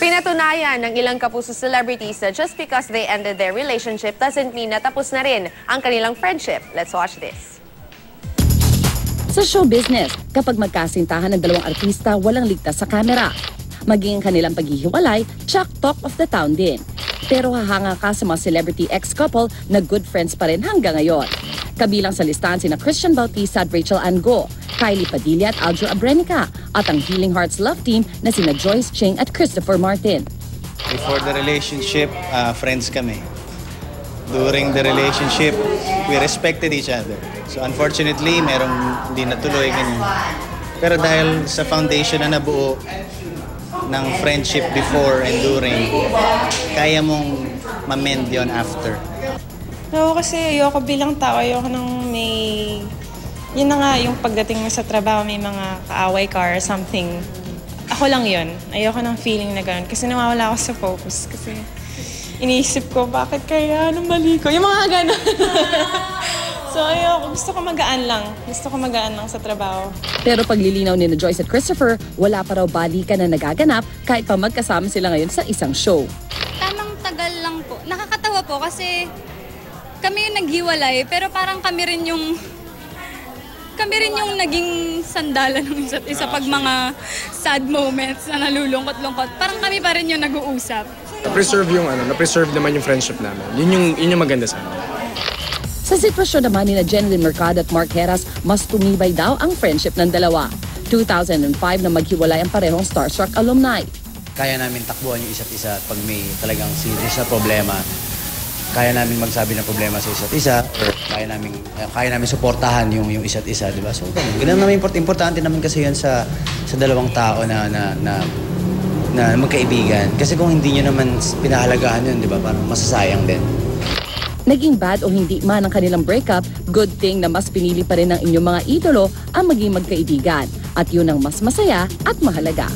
Pinatunayan ng ilang kapuso celebrities na just because they ended their relationship doesn't mean na tapos na rin ang kanilang friendship. Let's watch this. Sa show business, kapag magkasintahan ng dalawang artista, walang ligtas sa kamera. Maging kanilang paghihiwalay, talk of the town din. Pero hahanga ka sa mga celebrity ex-couple na good friends pa rin hanggang ngayon. Kabilang sa listahan sina Christian Bautista at Rachel Ann Go, Kylie Padilla at Aljur Abrenica, at ang Healing Hearts love team na sina Joyce Cheng at Christopher Martin. Before the relationship, friends kami. During the relationship, we respected each other. So unfortunately, merong hindi natuloy ganyan. Pero dahil sa foundation na nabuo ng friendship before and during, kaya mong ma-mend yun after. No, kasi ayoko bilang tao, ayoko nang may... Yun na nga, yung pagdating mo sa trabaho, may mga kaaway ka or something. Ako lang yun. Ayoko ng feeling na gano'n. Kasi nawawala ako sa focus. Kasi iniisip ko, bakit kaya? Anong mali ko? Yung mga gano'n. So ayoko. Gusto ko magaan lang. Gusto ko magaan lang sa trabaho. Pero paglilinaw ni Joyce at Christopher, wala pa raw balikan na nagaganap kahit pa magkasama sila ngayon sa isang show. Tamang tagal lang po. Nakakatawa po kasi kami yung naghiwalay, pero parang kami rin yung naging sandalan ng isa't isa pag mga sad moments na nalulungkot-lungkot. Parang kami pa rin yung nag-uusap. Na-preserve naman yung friendship namin. Yun yung maganda sa amin. Sa sitwasyon naman ni Jeneline Mercado at Mark Heras, mas tumibay daw ang friendship ng dalawa. 2005 na maghiwalay ang parehong Starstruck alumni. Kaya namin takbuhan yung isa't isa pag may talagang serious na problema. Kaya namin magsabi ng problema sa isa't isa or kaya namin suportahan yung isa't isa, di ba? So, ganun naman importante naman kasi yun sa dalawang tao na magkaibigan. Kasi kung hindi nyo naman pinahalagahan yun, di ba? Parang masasayang din. Naging bad o hindi man ang kanilang breakup, good thing na mas pinili pa rin ng inyong mga idolo ang maging magkaibigan. At yun ang mas masaya at mahalaga.